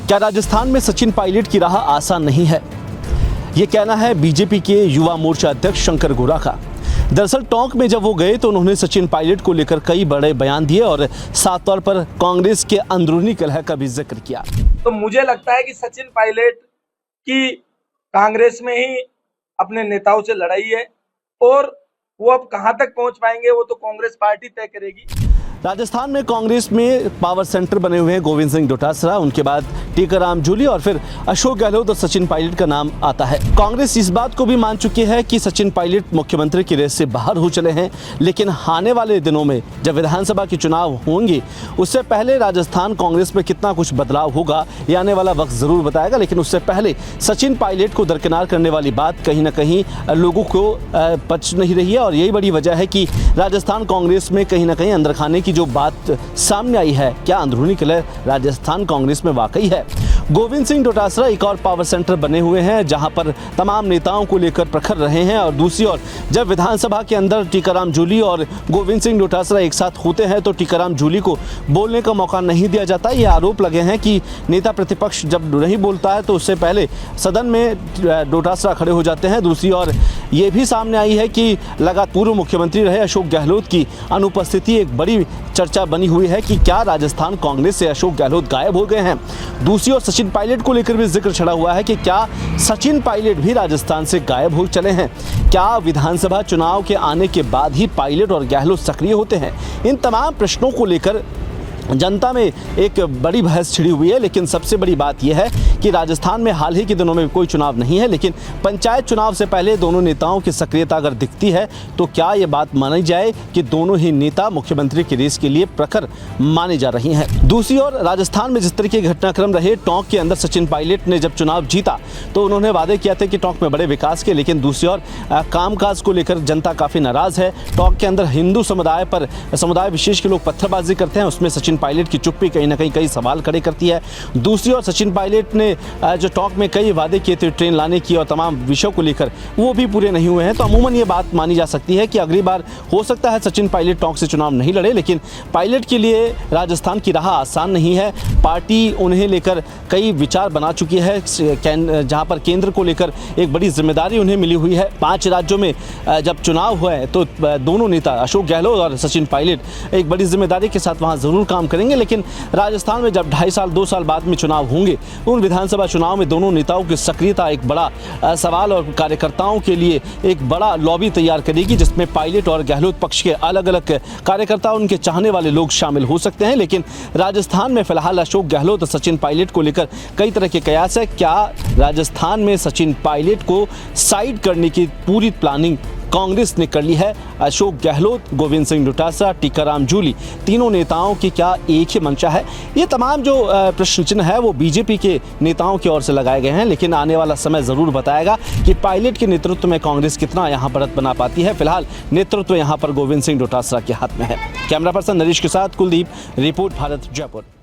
क्या राजस्थान में सचिन पायलट की राह आसान नहीं है? ये कहना है बीजेपी के युवा मोर्चा अध्यक्ष शंकर गोरा का। दरअसल टोंक में जब वो गए तो उन्होंने सचिन पायलट को लेकर कई बड़े बयान दिए और साफ तौर पर कांग्रेस के अंदरूनी कलह का भी जिक्र किया। तो मुझे लगता है कि सचिन पायलट की कांग्रेस में ही अपने नेताओं से लड़ाई है और वो अब कहां तक पहुंच पाएंगे वो तो कांग्रेस पार्टी तय करेगी। राजस्थान में कांग्रेस में पावर सेंटर बने हुए हैं गोविंद सिंह डोटासरा, उनके बाद टीकाराम जूली और फिर अशोक गहलोत और सचिन पायलट का नाम आता है। कांग्रेस इस बात को भी मान चुकी है कि सचिन पायलट मुख्यमंत्री की रेस से बाहर हो चले हैं, लेकिन आने वाले दिनों में जब विधानसभा के चुनाव होंगे उससे पहले राजस्थान कांग्रेस में कितना कुछ बदलाव होगा ये आने वाला वक्त जरूर बताएगा। लेकिन उससे पहले सचिन पायलट को दरकिनार करने वाली बात कहीं ना कहीं लोगों को पच नहीं रही है और यही बड़ी वजह है कि राजस्थान कांग्रेस में कहीं ना कहीं अंदर खाने की जो बात सामने आई है, क्या अंदरूनी कलह राजस्थान कांग्रेस में वाकई है? गोविंद सिंह डोटासरा एक और पावर सेंटर बने हुए हैं जहां पर तमाम नेताओं को लेकर प्रखर रहे हैं और दूसरी ओर जब विधानसभा के अंदर टीकाराम जूली और गोविंद सिंह डोटासरा एक साथ होते हैं तो टीकाराम जूली को बोलने का मौका नहीं दिया जाता। ये आरोप लगे हैं कि नेता प्रतिपक्ष जब नहीं बोलता है तो उससे पहले सदन में डोटासरा खड़े हो जाते हैं। दूसरी ओर ये भी सामने आई है कि लगातार पूर्व मुख्यमंत्री रहे अशोक गहलोत की अनुपस्थिति एक बड़ी चर्चा बनी हुई है कि क्या राजस्थान कांग्रेस से अशोक गहलोत गायब हो गए हैं। दूसरी ओर सचिन पायलट को लेकर भी जिक्र छड़ा हुआ है कि क्या सचिन पायलट भी राजस्थान से गायब हो चले हैं? क्या विधानसभा चुनाव के आने के बाद ही पायलट और गहलोत सक्रिय होते हैं? इन तमाम प्रश्नों को लेकर जनता में एक बड़ी बहस छिड़ी हुई है। लेकिन सबसे बड़ी बात यह है कि राजस्थान में हाल ही के दिनों में कोई चुनाव नहीं है, लेकिन पंचायत चुनाव से पहले दोनों नेताओं की सक्रियता अगर दिखती है तो क्या ये बात मानी जाए कि दोनों ही नेता मुख्यमंत्री की रेस के लिए प्रखर माने जा रही हैं। दूसरी ओर राजस्थान में जिस तरीके के घटनाक्रम रहे, टोंक के अंदर सचिन पायलट ने जब चुनाव जीता तो उन्होंने वादे किया था कि टोंक में बड़े विकास के, लेकिन दूसरी ओर कामकाज को लेकर जनता काफ़ी नाराज़ है। टोंक के अंदर हिंदू समुदाय विशेष के लोग पत्थरबाजी करते हैं, उसमें सचिन पायलट की चुप्पी कहीं ना कहीं कई सवाल खड़े करती है। दूसरी ओर सचिन पायलट ने जो टोंक में कई वादे किए थे ट्रेन लाने की और तमाम विषयों को लेकर, वो भी पूरे नहीं हुए हैं। तो अमूमन ये बात मानी जा सकती है कि अगली बार हो सकता है सचिन पायलट टोंक से चुनाव नहीं लड़े, लेकिन पायलट के लिए राजस्थान की राह आसान नहीं है। पार्टी उन्हें लेकर कई विचार बना चुकी है, जहां पर केंद्र को लेकर एक बड़ी जिम्मेदारी उन्हें मिली हुई है। 5 राज्यों में जब चुनाव हुए तो दोनों नेता अशोक गहलोत और सचिन पायलट एक बड़ी जिम्मेदारी के साथ वहां जरूर काम करेंगे। लेकिन राजस्थान में जब 2.5 साल 2 साल बाद में चुनाव होंगे, उन विधानसभा चुनाव में दोनों नेताओं की सक्रियता एक बड़ा सवाल और कार्यकर्ताओं के लिए एक बड़ा लॉबी तैयार करेगी, जिसमें पायलट और गहलोत पक्ष के अलग अलग कार्यकर्ता, उनके चाहने वाले लोग शामिल हो सकते हैं। लेकिन राजस्थान में फिलहाल अशोक गहलोत और सचिन पायलट को लेकर कई तरह के कयास है। क्या राजस्थान में सचिन पायलट को साइड करने की पूरी प्लानिंग कांग्रेस ने कर ली है? अशोक गहलोत, गोविंद सिंह डोटासरा, टीकाराम जूली, तीनों नेताओं की क्या एक ही मंशा है? ये तमाम जो प्रश्न चिन्ह है वो बीजेपी के नेताओं की ओर से लगाए गए हैं, लेकिन आने वाला समय जरूर बताएगा कि पायलट के नेतृत्व में कांग्रेस कितना यहाँ बढ़त बना पाती है। फिलहाल नेतृत्व यहाँ पर गोविंद सिंह डोटासरा के हाथ में है। कैमरा पर्सन नरेश के साथ कुलदीप, रिपोर्ट भारत, जयपुर।